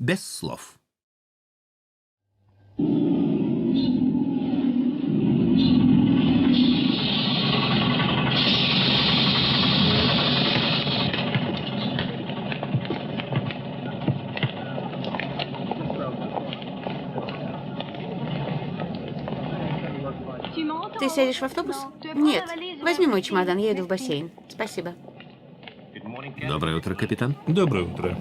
Без слов. Ты сядешь в автобус? Нет. Возьми мой чемодан, я иду в бассейн. Спасибо. Доброе утро, капитан. Доброе утро.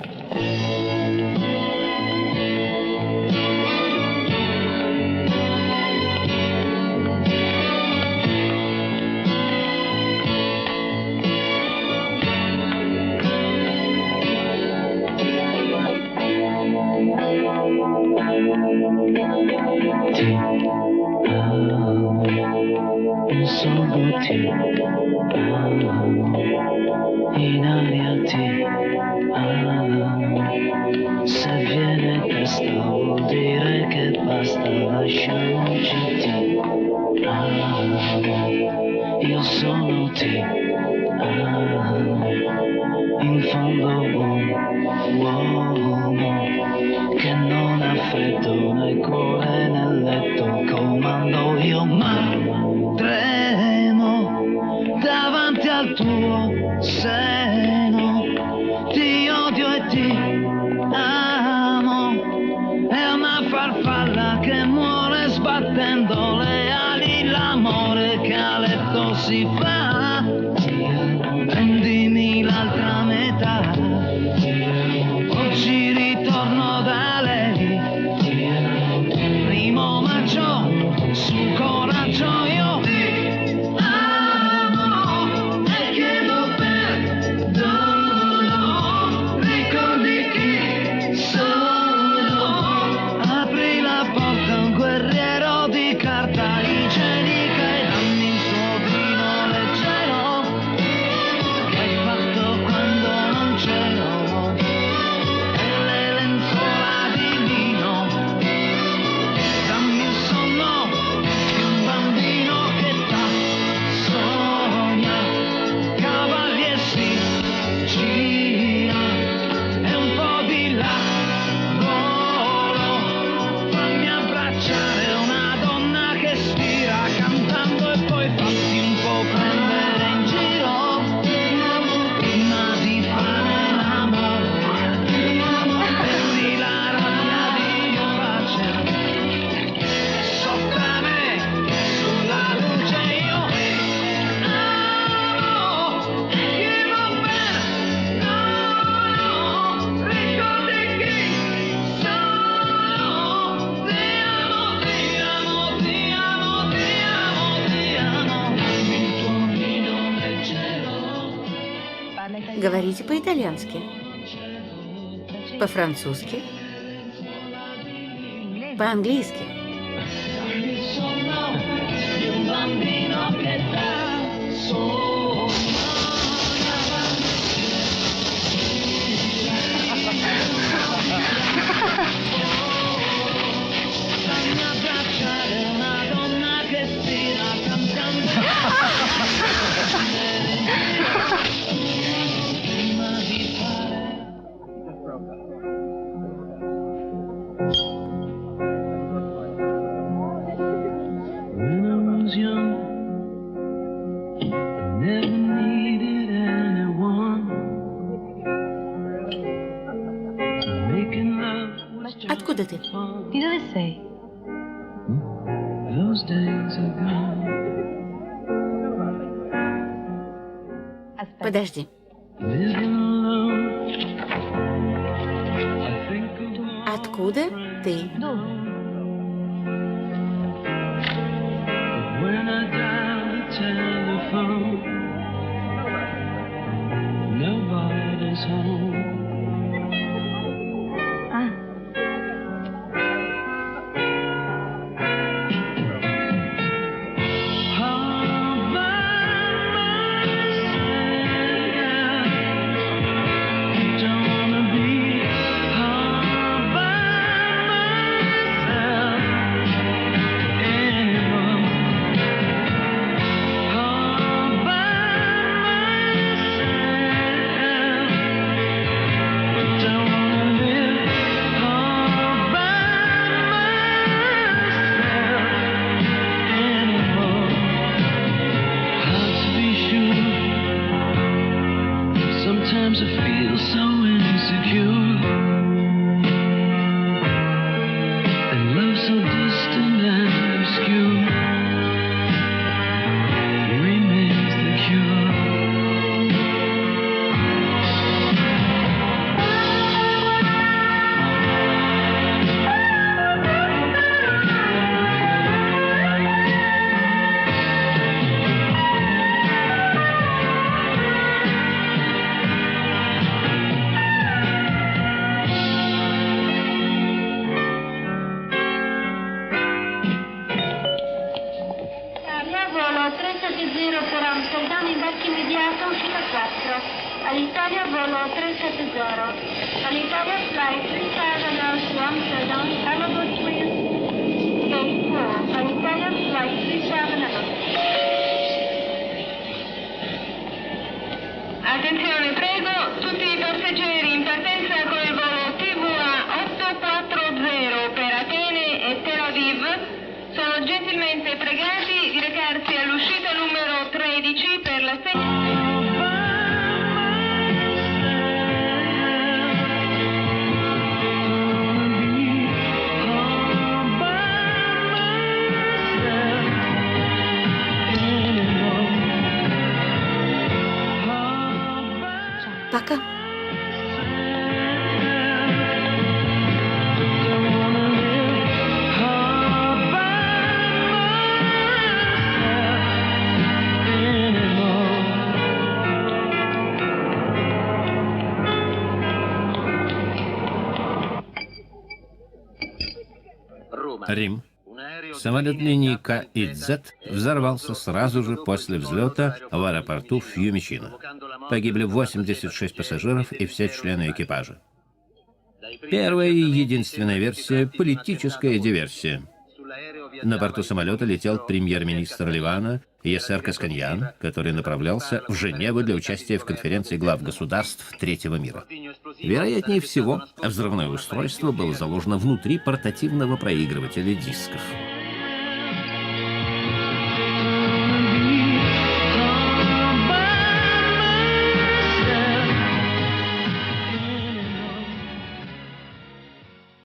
Solo ti amo, in aria ti amo. Se viene testa vuol dire che basta, lasciamoci ti amo. Io sono ti amo, in fondo uomo che non ha freddo né cuore né letto, comando io ma tremo davanti al tuo seno, ti odio e ti amo, è una farfalla che muore sbattendo le ali, l'amore che a letto si fa, prendimi l'altra metà, oggi ritorno da lei, primo maggio, su coraggio io Говорите по-итальянски, по-французски, по-английски. Откуда ты? Di dove sei? Подожди. Откуда ты? Dove? When I dial the telephone, nobody's home. Ah. feel so insecure, and love so distant and obscure remains the cure. Volo 370 per Amsterdam, imbarco immediato, uscita 4. All'Italia volo 370. All'Italia flight 3000 to Amsterdam, Elevate please. Gate 4. All'Italia flight 3000. Attenzione, prego, tutti i passeggeri in partenza con il volo TVA 840 per Atene e Tel Aviv sono gentilmente pregati di recarsi all'uscita numero 13 per la Пока. Рим. Самолет линии К и Z взорвался сразу же после взлета в аэропорту Фьюмичино. Погибли 86 пассажиров и все члены экипажа. Первая и единственная версия – политическая диверсия. На борту самолета летел премьер-министр Ливана Ясер Касканьян, который направлялся в Женеву для участия в конференции глав государств Третьего мира. Вероятнее всего, взрывное устройство было заложено внутри портативного проигрывателя дисков.